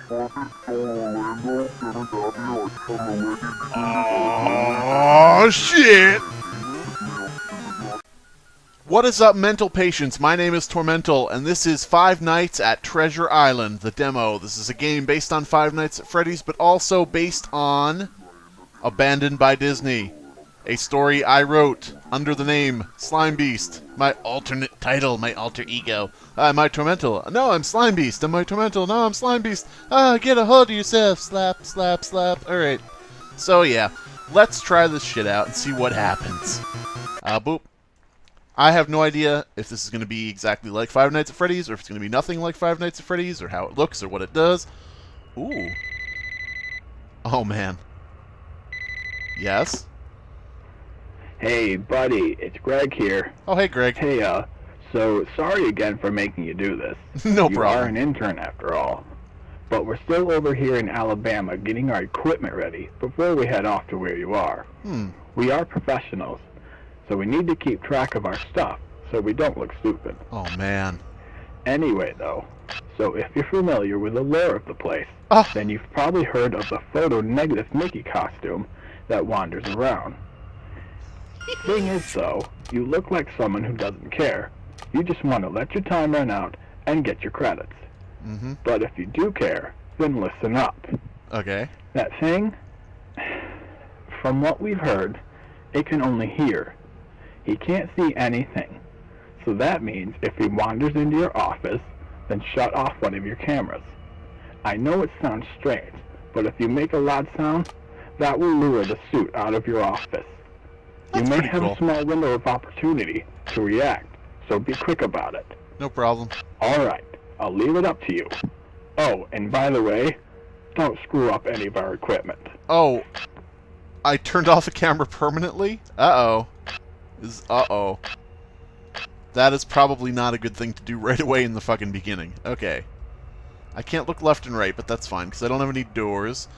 Oh, shit! What is up, mental patients? My name is Tormental, and this is Five Nights at Treasure Island, the demo. This is a game based on Five Nights at Freddy's, but also based on Abandoned by Disney, a story I wrote under the name Slimebeast, my alternate title, my alter ego. I'm my Tormental. No, I'm Slimebeast. I'm my Tormental. No, I'm Slimebeast. Get a hold of yourself. Slap, slap, slap. Alright. So, yeah. Let's try this shit out and see what happens. Boop. I have no idea if this is going to be exactly like Five Nights at Freddy's, or if it's going to be nothing like Five Nights at Freddy's, or how it looks, or what it does. Ooh. Oh, man. Yes? Hey, buddy, it's Greg here. Oh, hey, Greg. Hey, so sorry again for making you do this. No You problem. are an intern after all. But we're still over here in Alabama getting our equipment ready before we head off to where you are. We are professionals, so we need to keep track of our stuff so we don't look stupid. Oh, man. Anyway, though, so if you're familiar with the lore of the place, then you've probably heard of the photo-negative Mickey costume that wanders around. Thing is, though, you look like someone who doesn't care. You just want to let your time run out and get your credits. But if you do care, then listen up. Okay. That thing, from what we've heard, it can only hear. He can't see anything. So that means if he wanders into your office, then shut off one of your cameras. I know it sounds strange, but if you make a loud sound, that will lure the suit out of your office. That's you may pretty have cool. a small window of opportunity to react, so be quick about it. No problem. Alright, I'll leave it up to you. Oh, and by the way, don't screw up any of our equipment. Oh, I turned off the camera permanently? Uh-oh. Uh-oh. That is probably not a good thing to do right away in the fucking beginning. Okay. I can't look left and right, but that's fine, because I don't have any doors,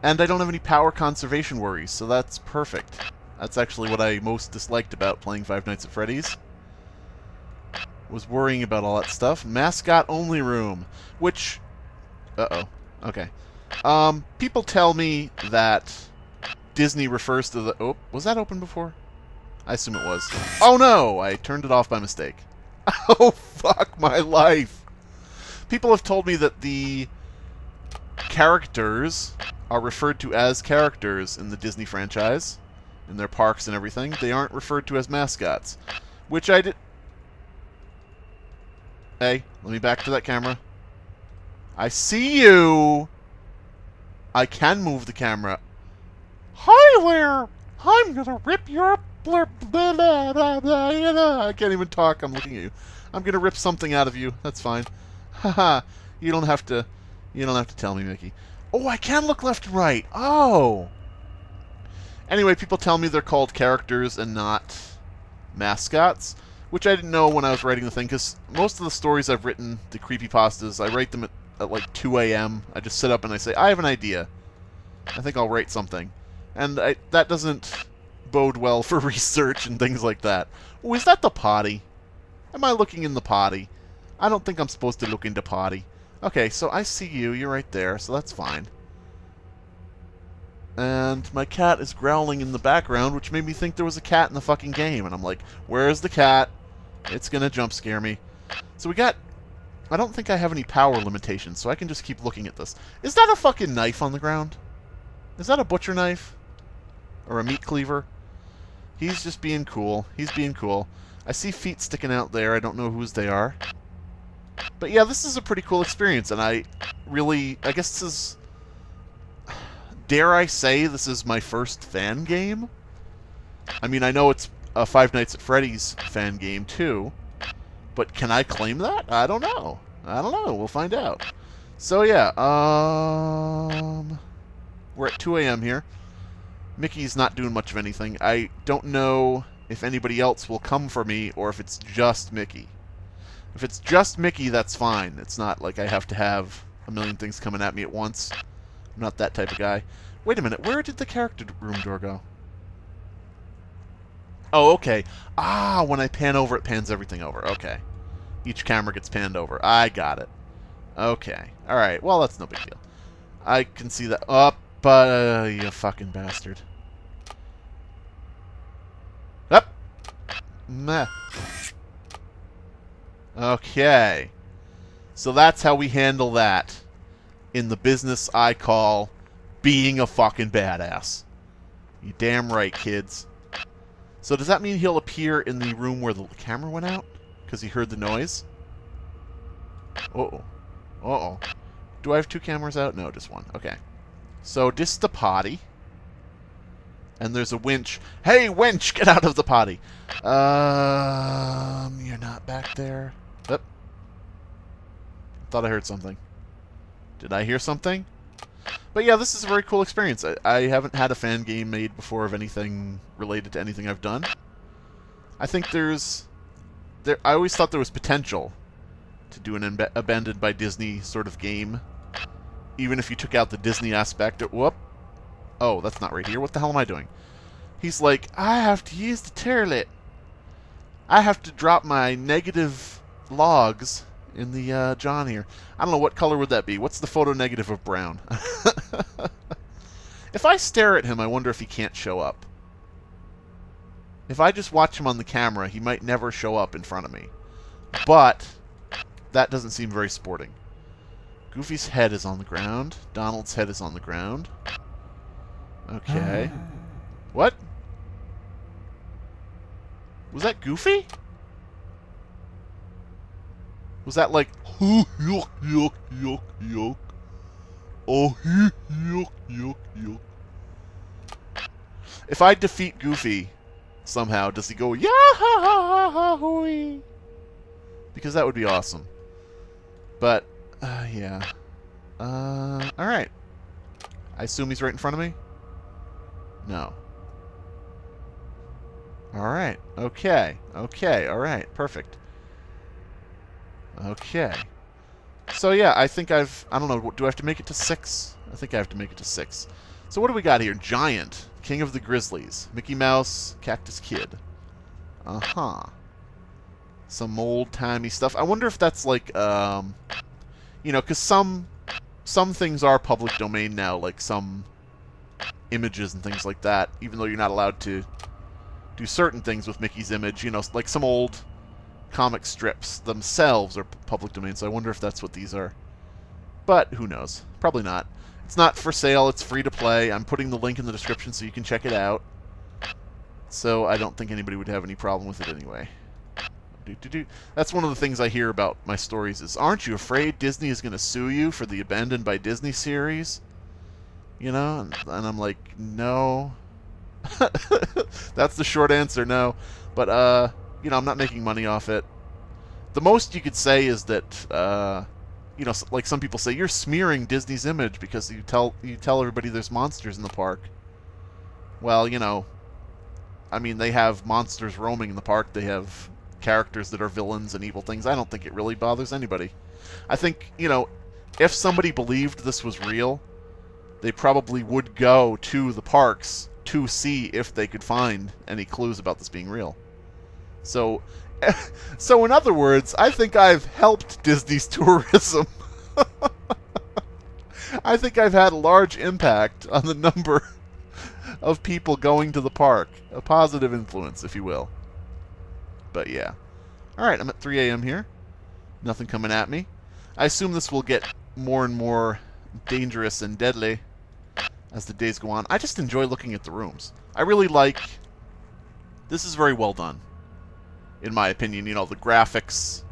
and I don't have any power conservation worries, so that's perfect. That's actually what I most disliked about playing Five Nights at Freddy's. Was worrying about all that stuff. Mascot only room, which... Uh-oh. Okay. People tell me that Disney refers to the... Oh, was that open before? I assume it was. Oh no! I turned it off by mistake. Oh, fuck my life! People have told me that the characters are referred to as characters in the Disney franchise, in their parks and everything. They aren't referred to as mascots, which I did... Hey, let me back to that camera. I see you! I can move the camera. Hi there! I'm gonna rip your... I can't even talk, I'm looking at you. I'm gonna rip something out of you. That's fine. Haha. You don't have to tell me, Mickey. Oh, I can look left and right. Oh! Anyway, people tell me they're called characters and not mascots, which I didn't know when I was writing the thing, because most of the stories I've written, the creepypastas, I write them at like 2 a.m. I just sit up and I say, I have an idea. I think I'll write something. And that doesn't bode well for research and things like that. Oh, is that the potty? Am I looking in the potty? I don't think I'm supposed to look into potty. Okay, so I see you. You're right there, so that's fine. And my cat is growling in the background, which made me think there was a cat in the fucking game. And I'm like, where's the cat? It's gonna jump scare me. So we got... I don't think I have any power limitations, so I can just keep looking at this. Is that a fucking knife on the ground? Is that a butcher knife? Or a meat cleaver? He's just being cool. He's being cool. I see feet sticking out there. I don't know whose they are. But yeah, this is a pretty cool experience, and I guess this is... Dare I say this is my first fan game? I mean, I know it's a Five Nights at Freddy's fan game, too. But can I claim that? I don't know. I don't know. We'll find out. So yeah, we're at 2 a.m. here. Mickey's not doing much of anything. I don't know if anybody else will come for me, or if it's just Mickey. If it's just Mickey, that's fine. It's not like I have to have a million things coming at me at once. I'm not that type of guy. Wait a minute, where did the character room door go? Oh, okay. Ah, when I pan over, it pans everything over. Okay. Each camera gets panned over. I got it. Okay. Alright, well, that's no big deal. I can see that. Up, you fucking bastard. Up. Meh. Okay. So that's how we handle that in the business I call being a fucking badass. You damn right, kids. So does that mean he'll appear in the room where the camera went out? Because he heard the noise? Uh-oh. Uh-oh. Do I have 2 cameras out? No, just 1. Okay. So this is the potty. And there's a winch. Hey, winch! Get out of the potty! You're not back there. Oop. Thought I heard something. Did I hear something? But yeah, this is a very cool experience. I haven't had a fan game made before of anything related to anything I've done. I think I always thought there was potential to do an Abandoned by Disney sort of game. Even if you took out the Disney aspect. Whoop. Oh, that's not right here. What the hell am I doing? He's like, I have to use the toilet. I have to drop my negative logs in the John here. I don't know, what color would that be? What's the photo negative of brown? If I stare at him, I wonder if he can't show up. If I just watch him on the camera, he might never show up in front of me. But that doesn't seem very sporting. Goofy's head is on the ground. Donald's head is on the ground. Okay. What? Was that Goofy? Was that like, yuck, yuck, yuck, yuck? Oh, yuck, yuck, yuck. If I defeat Goofy somehow, does he go, yah-ha-ha-ha-hooey? Because that would be awesome. But, yeah. Alright. I assume he's right in front of me? No. Alright. Okay. Okay. Alright. Perfect. Okay. So yeah, I think I don't know, do I have to make it to 6? I think I have to make it to 6. So what do we got here? Giant. King of the Grizzlies. Mickey Mouse. Cactus Kid. Uh-huh. Some old-timey stuff. I wonder if that's like, you know, because some things are public domain now, like some images and things like that, even though you're not allowed to do certain things with Mickey's image. You know, like some old comic strips themselves are public domain, so I wonder if that's what these are. But who knows? Probably not. It's not for sale, it's free to play. I'm putting the link in the description so you can check it out. So I don't think anybody would have any problem with it anyway. That's one of the things I hear about my stories is, aren't you afraid Disney is going to sue you for the Abandoned by Disney series? You know? And I'm like, no. That's the short answer, no. But, you know, I'm not making money off it. The most you could say is that, you know, like some people say, you're smearing Disney's image because you tell everybody there's monsters in the park. Well, you know, I mean, they have monsters roaming in the park. They have characters that are villains and evil things. I don't think it really bothers anybody. I think, you know, if somebody believed this was real, they probably would go to the parks to see if they could find any clues about this being real. So in other words, I think I've helped Disney's tourism. I think I've had a large impact on the number of people going to the park. A positive influence, if you will. But yeah. Alright, I'm at 3 a.m. here. Nothing coming at me. I assume this will get more and more dangerous and deadly as the days go on. I just enjoy looking at the rooms. I really like... This is very well done, in my opinion. You know, the graphics,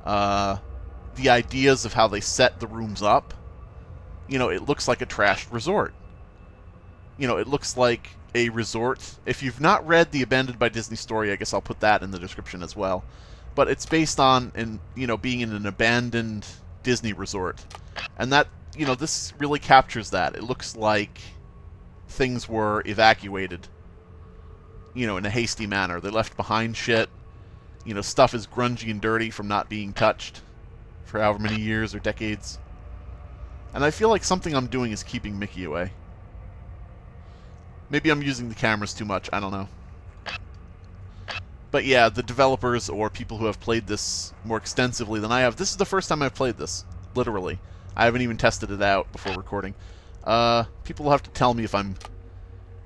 the ideas of how they set the rooms up. You know, it looks like a trashed resort. You know, it looks like a resort. If you've not read the Abandoned by Disney story, I guess I'll put that in the description as well. But it's based on, you know, being in an abandoned Disney resort. And that, you know, this really captures that. It looks like things were evacuated, you know, in a hasty manner. They left behind shit. You know, stuff is grungy and dirty from not being touched for however many years or decades. And I feel like something I'm doing is keeping Mickey away. Maybe I'm using the cameras too much. I don't know. But yeah, the developers or people who have played this more extensively than I have, this is the first time I've played this. Literally. I haven't even tested it out before recording. People will have to tell me if I'm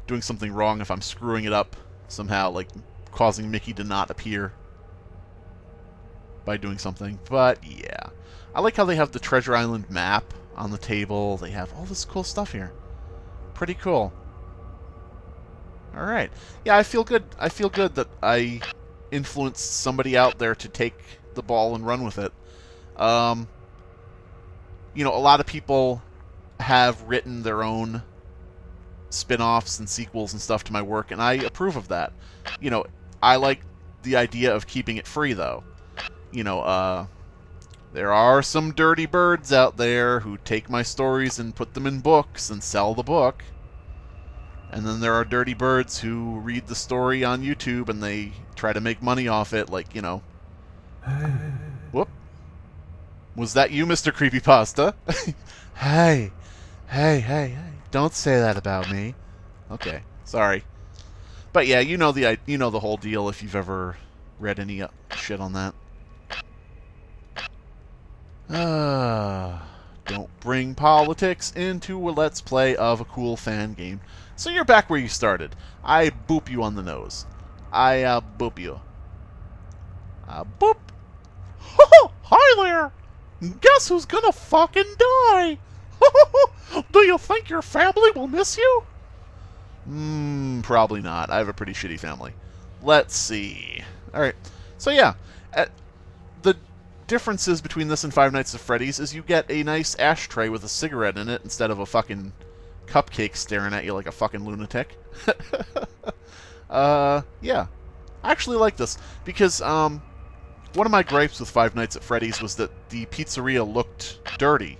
doing something wrong, if I'm screwing it up somehow, like causing Mickey to not appear by doing something. But yeah, I like how they have the Treasure Island map on the table. They have all this cool stuff here. Pretty cool. All right. Yeah, I feel good. I feel good that I influenced somebody out there to take the ball and run with it. You know, a lot of people have written their own spin-offs and sequels and stuff to my work, and I approve of that. You know, I like the idea of keeping it free, though. You know, there are some dirty birds out there who take my stories and put them in books and sell the book. And then there are dirty birds who read the story on YouTube and they try to make money off it, like, you know. Whoop. Was that you, Mr. Creepypasta? Hey. Hey. Don't say that about me. Okay, sorry. But yeah, you know the whole deal if you've ever read any shit on that. Don't bring politics into a Let's Play of a cool fan game. So you're back where you started. I boop you on the nose. I boop you. Boop. Hi there. Guess who's gonna fucking die? Do you think your family will miss you? Probably not. I have a pretty shitty family. Let's see. Alright. So yeah. The differences between this and Five Nights at Freddy's is you get a nice ashtray with a cigarette in it instead of a fucking cupcake staring at you like a fucking lunatic. Yeah. I actually like this because, one of my gripes with Five Nights at Freddy's was that the pizzeria looked dirty.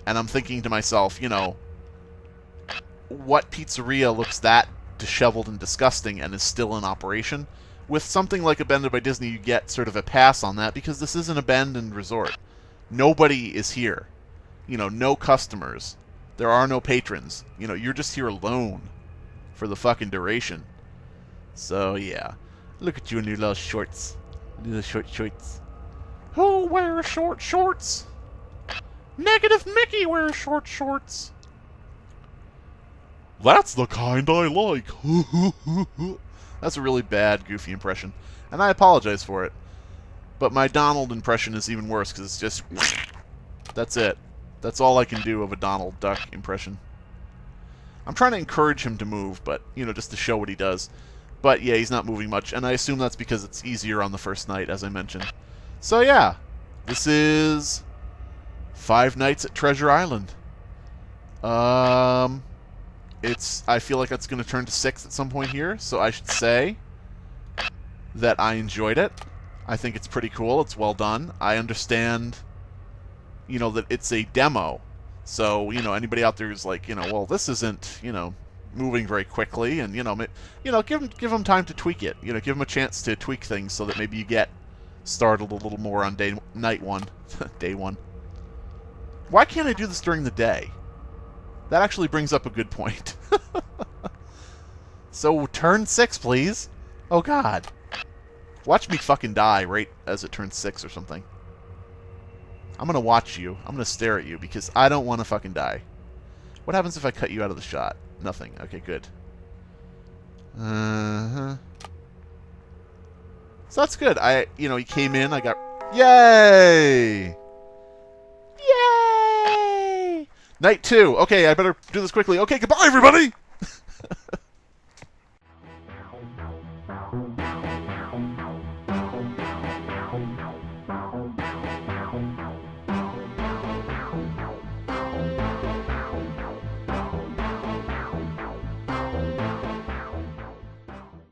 And I'm thinking to myself, you know, what pizzeria looks that disheveled and disgusting and is still in operation? With something like Abandoned by Disney, you get sort of a pass on that because this is an abandoned resort. Nobody is here. You know, no customers. There are no patrons. You know, you're just here alone for the fucking duration. So, yeah. Look at you in your little shorts. Little short shorts. Who wears short shorts? Negative Mickey wears short shorts. That's the kind I like. That's a really bad, goofy impression. And I apologize for it. But my Donald impression is even worse, because it's just... That's it. That's all I can do of a Donald Duck impression. I'm trying to encourage him to move, but, you know, just to show what he does. But, yeah, he's not moving much, and I assume that's because it's easier on the first night, as I mentioned. So, yeah. This is... Five Nights at Treasure Island. I feel like it's going to turn to 6 at some point here, so I should say that I enjoyed it. I think it's pretty cool. It's well done. I understand, you know, that it's a demo. So, you know, anybody out there who's like, you know, well, this isn't, you know, moving very quickly, and, you know, give them time to tweak it. You know, give them a chance to tweak things so that maybe you get startled a little more on night one. Day one. Why can't I do this during the day? That actually brings up a good point. So, turn 6, please. Oh, God. Watch me fucking die right as it turns 6 or something. I'm gonna watch you. I'm gonna stare at you because I don't want to fucking die. What happens if I cut you out of the shot? Nothing. Okay, good. So that's good. You know, he came in, I got... Yay! Yay! Night 2. Okay, I better do this quickly. Okay, goodbye, everybody!